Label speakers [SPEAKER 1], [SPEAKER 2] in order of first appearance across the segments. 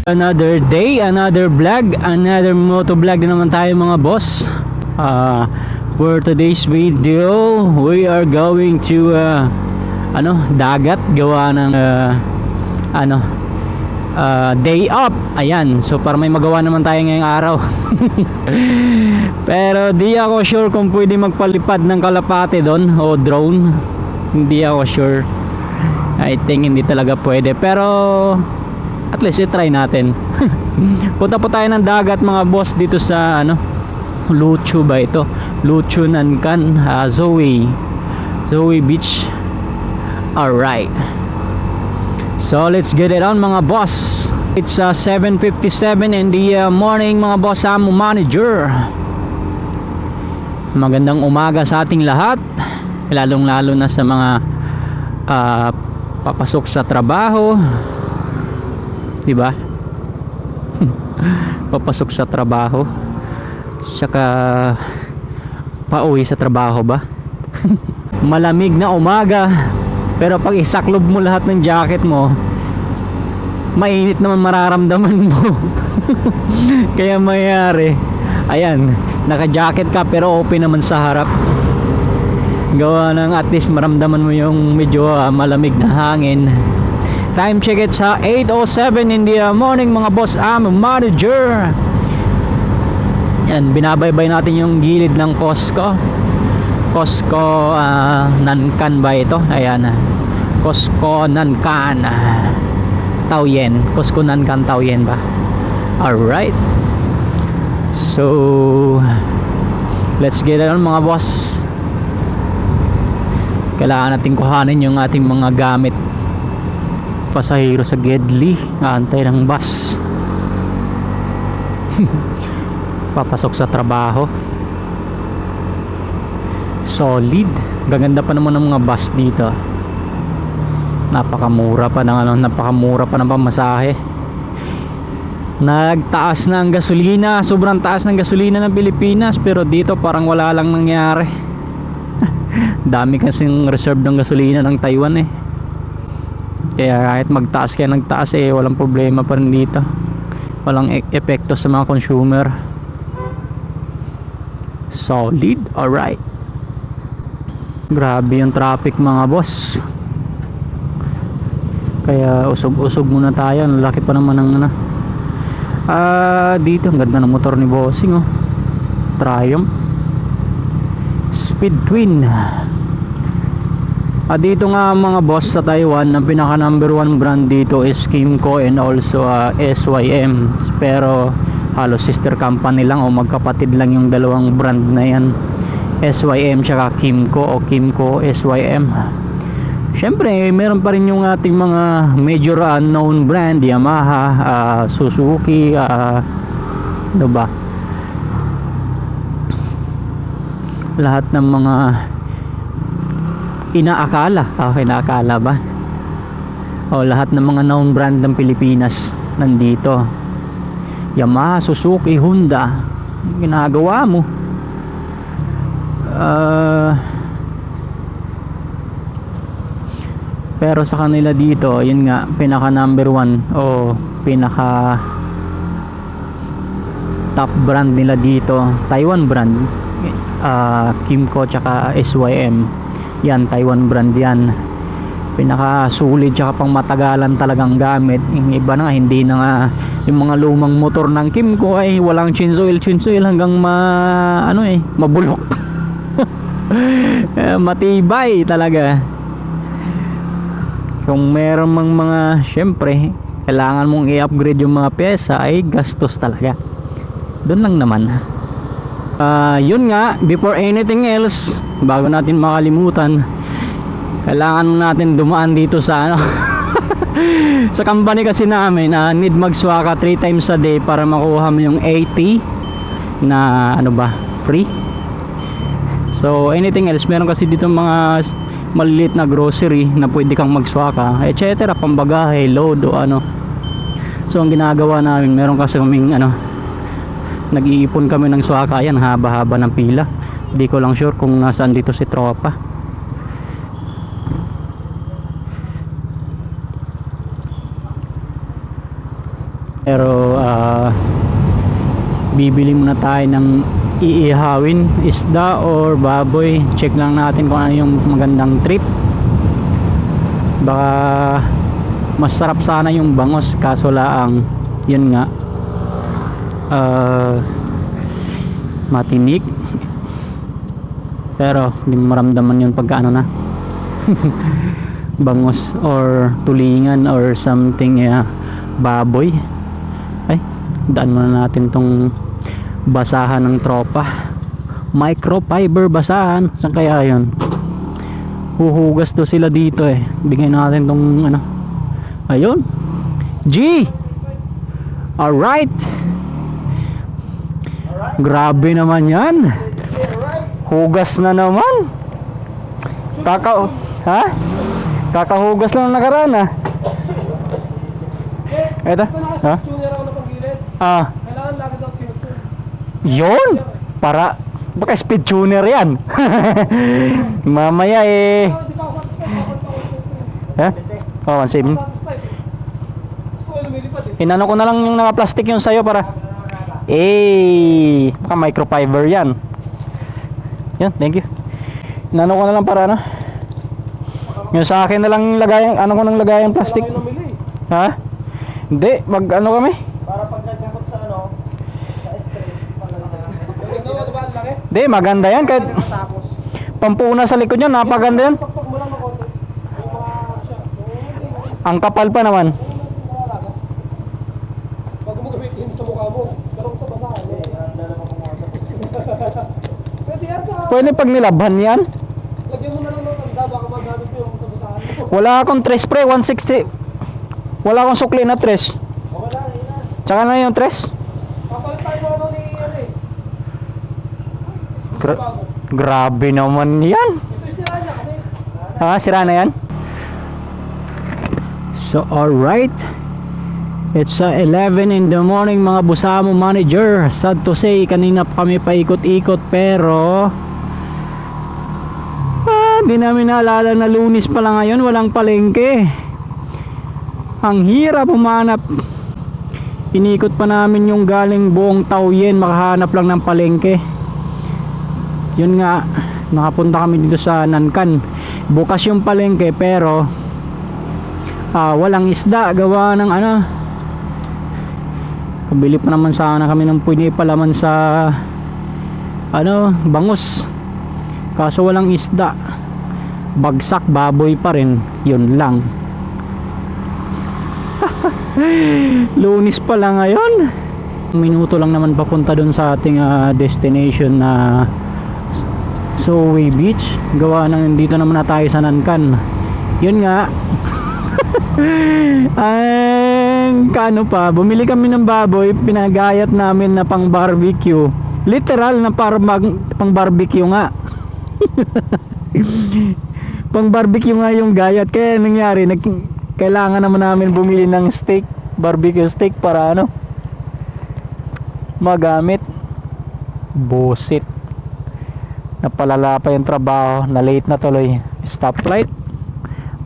[SPEAKER 1] Another day, another vlog, another moto vlog na naman tayo mga boss. For today's video, we are going to dagat, gawa ng day up. Ayan, so para may magawa naman tayo ngayong araw. Pero di ako sure kung pwede magpalipad ng kalapate doon o drone. Hindi ako sure. I think hindi talaga pwede, pero at least i-try natin. Punta po tayo ng dagat mga boss dito sa Luchu ba ito? Luchu Nankan, Zoe Beach. Alright, so let's get it on mga boss. It's 7:57 in the morning mga boss. I'm manager. Magandang umaga sa ating lahat, lalong lalo na sa mga papasok sa trabaho, diba? Papasok sa trabaho, saka pauwi sa trabaho ba? Malamig na umaga, pero pag isaklob mo lahat ng jacket mo, mainit naman mararamdaman mo. Kaya mayayari, ayan, naka-jacket ka pero open naman sa harap, gawa ng at least maramdaman mo yung medyo malamig na hangin. Time check, it's 8:07 in the morning mga boss. I'm a manager. Yan, binabaybay natin yung gilid ng Costco Nankan ba ito? Ayan, Costco Nankan Taoyuan. Costco Nankan Taoyuan ba? Alright, so let's get it on mga boss. Kailangan natin kuhanin yung ating mga gamit. Pasahero sa Gedli, antay ng bus. Papasok sa trabaho. Solid. Gaganda pa naman ng mga bus dito. Napakamura pa ng pamasahe. Nagtaas na ang gasolina, sobrang taas ng gasolina ng Pilipinas, pero dito parang wala lang nangyari. Dami kasing reserve ng gasolina ng Taiwan eh. Kaya kahit magtaas kaya nagtaas walang problema pa rin dito. Walang epekto sa mga consumer. Solid. Alright, grabe yung traffic mga boss. Kaya usog-usog muna tayo. Ang laki pa naman ng dito ang ganda ng motor ni Bossing Triumph Speed Twin. Dito nga mga boss sa Taiwan, ang pinaka number 1 brand dito is Kymco and also SYM. Pero halos sister company lang o magkapatid lang yung dalawang brand na yan, SYM tsaka Kymco o Kymco SYM. Syempre meron pa rin yung ating mga major unknown brand, Yamaha, Suzuki, diba? Lahat ng mga inaakala ba lahat ng mga known brand ng Pilipinas nandito. Yamaha, Suzuki, Honda, ginagawa mo. Pero sa kanila dito, yun nga, pinaka number 1 o pinaka top brand nila dito, Taiwan brand, Kymco tsaka SYM. Yan, Taiwan brand yan. Pinaka sulit tsaka pang matagalan talagang gamit. Yung iba na nga, hindi na nga, yung mga lumang motor ng Kymco ay walang change oil hanggang mabulok. Matibay talaga. Kung meron mang mga, syempre kailangan mong i-upgrade yung mga pyesa, ay gastos talaga. Doon lang naman. Yun nga, before anything else, bago natin makalimutan, kailangan natin dumaan dito sa sa company kasi namin, need magswaka 3 times a day para makuha mo yung 80 na free. So anything else, meron kasi dito mga maliliit na grocery na pwede kang magswaka, etc. Pambagahe, load o So ang ginagawa namin, meron kasi kaming nag-iipon kami ng swaka. Yan, haba-haba ng pila. Hindi ko lang sure kung nasaan dito si tropa. Pero bibili muna tayo ng iihawin, isda or baboy. Check lang natin kung ano yung magandang trip. Baka masarap sana yung bangos, kaso laang yun nga, matinik. Pero hindi mo maramdaman yun pagka ano na bangos or tulingan or something. Baboy. Ay, daan muna natin tong basahan ng tropa. Microfiber basahan. Saan kaya yun? Huhugas to sila dito eh. Bigyan natin tong ano. Ayun. G. Alright. Grabe naman yan. Hugas na naman. Ha? Kakahugas lang nakaraan ah. Eto. Ha? Kailangan lagi daw tuner. Yun. Para baka speed tuner yan. Mamaya eh. Ha? Oh, 1.7. Inano ko na lang yung naka-plastic yung sayo para baka microfiber yan. Yan, thank you. Inano ko na lang para ano. Yung sa akin na lang lagay, ano ko nang lagay ang plastic. Ha? Hindi, mag ano kami? Para pag nagkakot sa ano, sa stress, hindi, maganda yan kahit pampuna sa likod nyo, napaganda yan. Ang kapal pa naman. Bago mo gamitin sa mukha mo, garong sa basahan. Pwede pag nilabhan yan. Lagyan mo na lang ng tanda, baka magamit mo yung sa basahan. Wala akong tres pre, 160. Wala akong sukli na tres. Wala, yun. Tsaka na yung tres. Kapalit tayo ano ni ano eh. Grabe naman yan. Ito yung sira niya kasi. Sira na yan. So alright, it's 11 in the morning mga Busamo manager. Sad to say, kanina pa kami paikot-ikot pero di namin naalala na Lunes pala ngayon, walang palengke. Ang hirap humanap. Inikot pa namin yung galing buong Taoyen, makahanap lang ng palengke. Yun nga, nakapunta kami dito sa Nankan. Bukas yung palengke pero walang isda, gawa ng ano. Pabili pa naman sana kami ng pwede palaman sa ano, bangus. Kaso walang isda. Bagsak, baboy pa rin. Yun lang. Lunis pa lang ngayon. Minuto lang naman papunta dun sa ating destination na Sowi Beach. Gawa ng dito naman na tayo sa Nankan. Yun nga. Kano pa, bumili kami ng baboy, pinagayat namin na pang barbecue. Literal na pang barbecue nga. Pang barbecue nga yung gayat. Kaya nangyari, kailangan naman namin bumili ng steak, barbecue steak para ano, magamit. Busit. Napalala pa yung trabaho, na late na tuloy. Stoplight,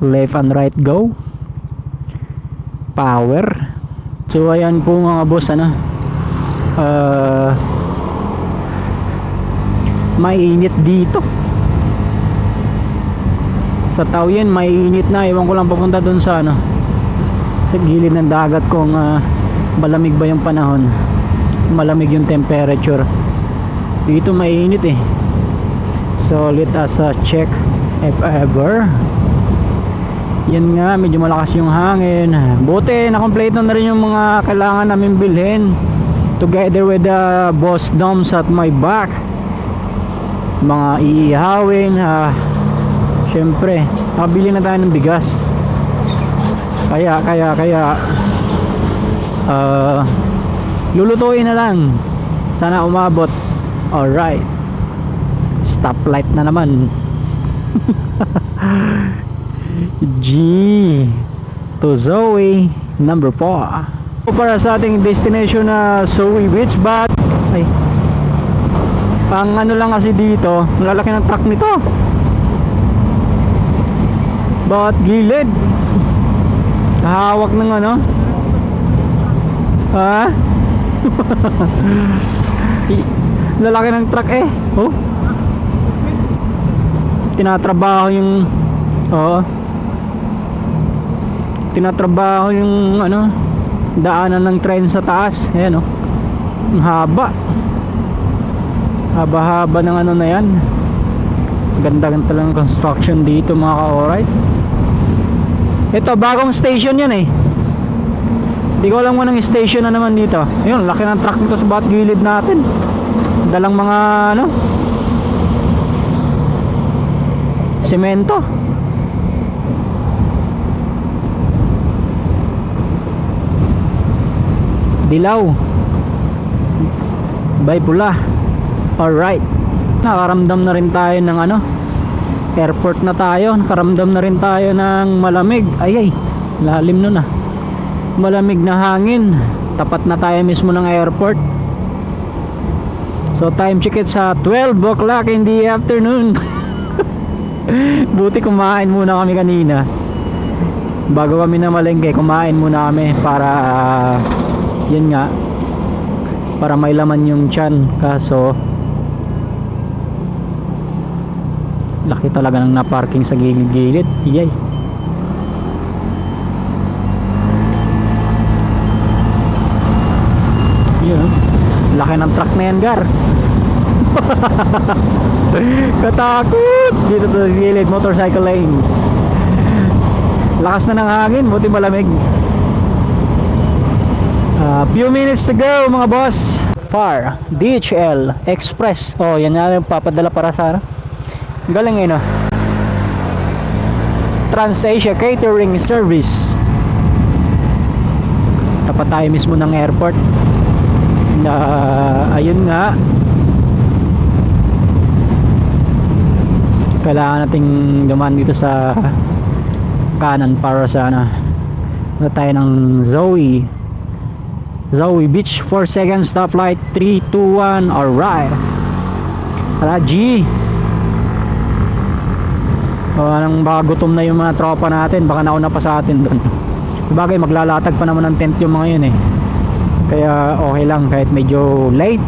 [SPEAKER 1] left and right go, power. So ayan po mga boss, ano, mainit dito sa Taoyen, mainit na. Ewan ko lang papunta dun sa ano, sa gilid ng dagat kung malamig ba yung panahon, malamig yung temperature. Dito mainit eh. So let us check if ever. Yan nga, medyo malakas yung hangin. Buti na-complete na rin yung mga kailangan namin bilhin, together with the boss doms at my back. Mga iihawin, syempre nakabili na tayo ng bigas. Kaya lulutuin na lang, sana umabot. Alright, stoplight na naman. G to Zoe number 4 para sa ating destination na Zoe Beach. But ang ano lang kasi dito, malalaki ng truck nito. Bakit gilid? Hawak ng ano? Ha? Lalaki ng truck eh. Oh. Tinatrabaho yung tinatrabaho yung ano, daanan ng tren sa taas. Ayan oh. Ang haba. Haba-haba ng ano na yan. Ganda-ganda lang construction dito mga ka-alright. Ito bagong station yan eh. Di ko alam kung anong station na naman dito. Ayun, laki ng truck nito sa bawat gilid natin. Dalang mga ano, semento. Dilaw. Bay pula. Alright. Nakaramdam na rin tayo ng ano, airport na tayo. Nakaramdam na rin tayo ng malamig. Ay, lalim nun ah. Malamig na hangin. Tapat na tayo mismo ng airport. So time check it sa 12 o'clock in the afternoon. Buti kumain muna kami kanina. Bago kami na malengke, kumain muna kami para yun nga, para may laman yung tiyan. Kaso laki talaga ng naparking sa gilid-gilid. Yay. Yun, laki ng truck na yan, Gar. Katakot. Dito to sa gilid, motorcycle lane. Lakas na ng hangin, buti malamig. Few minutes to go mga boss. Far DHL Express. Oh, yan nga yung papadala para sa ano. Galing eh no. Trans-Asia Catering Service. Tapat tayo mismo ng airport. Ayun nga, kailangan nating dumaan dito sa kanan para sa ano, tayo ng Zoe Beach. 4 seconds stoplight. 3, 2, 1. Alright. Tara G. Nang baka gutom na yung mga tropa natin, baka nauna pa sa atin doon. Bagay, maglalatag pa naman ng tent yung mga yun eh. Kaya okay lang kahit medyo late.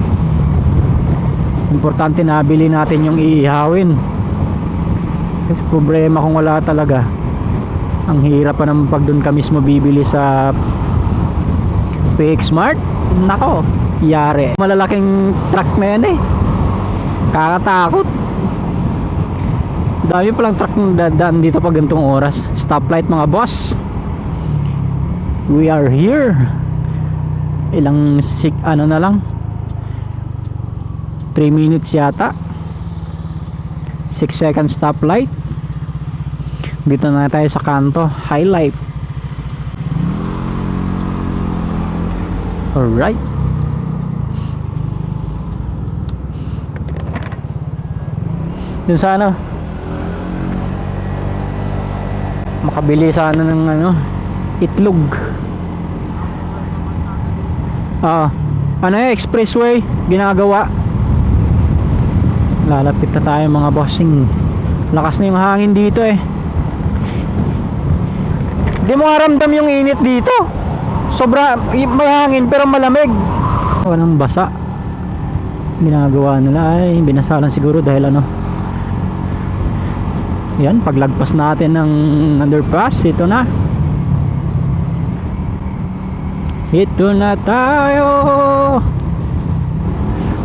[SPEAKER 1] Importante na bili natin yung iihawin. Kasi problema kung wala talaga. Ang hirap pa naman pag doon ka mismo bibili sa PX Mart. Nako, yari. Malalaking truck na yan eh. Kakatakot. Dami palang truck na dadaan dito pag ganitong oras. Stoplight mga boss. We are here. Ilang ano na lang, 3 minutes yata. 6 seconds stoplight. Dito na tayo sa kanto. Highlight. Alright. Dun sa ano, makabili sana ng ano, itlog. Ano yung expressway ginagawa. Lalapit na tayo mga bossing. Lakas na yung hangin dito eh. Di mo maramdam yung init dito. Sobra, may hangin pero malamig. Walang basa. Ginagawa nila ay binasalan siguro dahil ano. Yan, paglagpas natin ng underpass, ito na. Ito na tayo.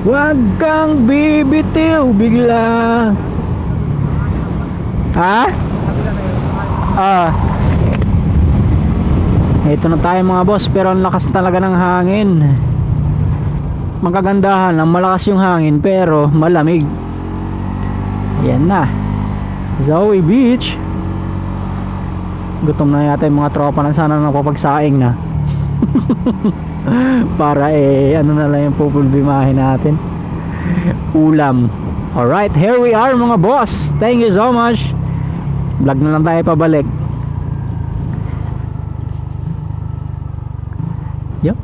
[SPEAKER 1] Huwag kang bibitiw bigla. Ha? Ito na tayo mga boss, pero ang lakas talaga ng hangin. Magkagandahan lang, malakas yung hangin pero malamig. Yan na, Zoe Beach. Gutom na yata yung mga tropa na sana napapagsaing na. Para ano na lang yung pupulbimahin natin, ulam. Alright, here we are mga boss. Thank you so much. Vlog na lang tayo pabalik. Yup.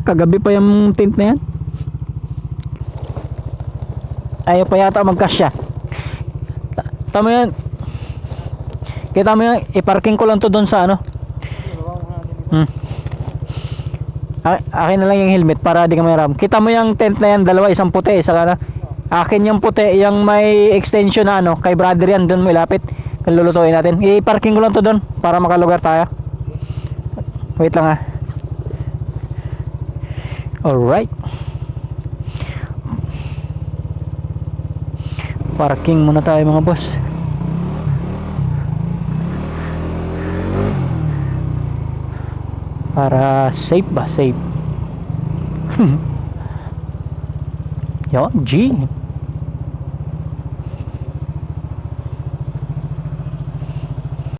[SPEAKER 1] Kagabi pa yung tint na yan. Ayaw pa yata magkasya. Tama yan. Kita mo yung i-parking ko lang to doon sa ano. Akin na lang yung helmet para di ka mayroon. Kita mo yung tent na yan, dalawa, isang puti, isa ka na. Akin yung puti, yung may extension na ano, kay brother yan, doon mo ilapit. Kung lulutuin natin. I-parking ko lang to doon para makalugar tayo. Wait lang ah. Alright. Parking muna tayo mga boss. Para safe ba? Safe. Yo, G.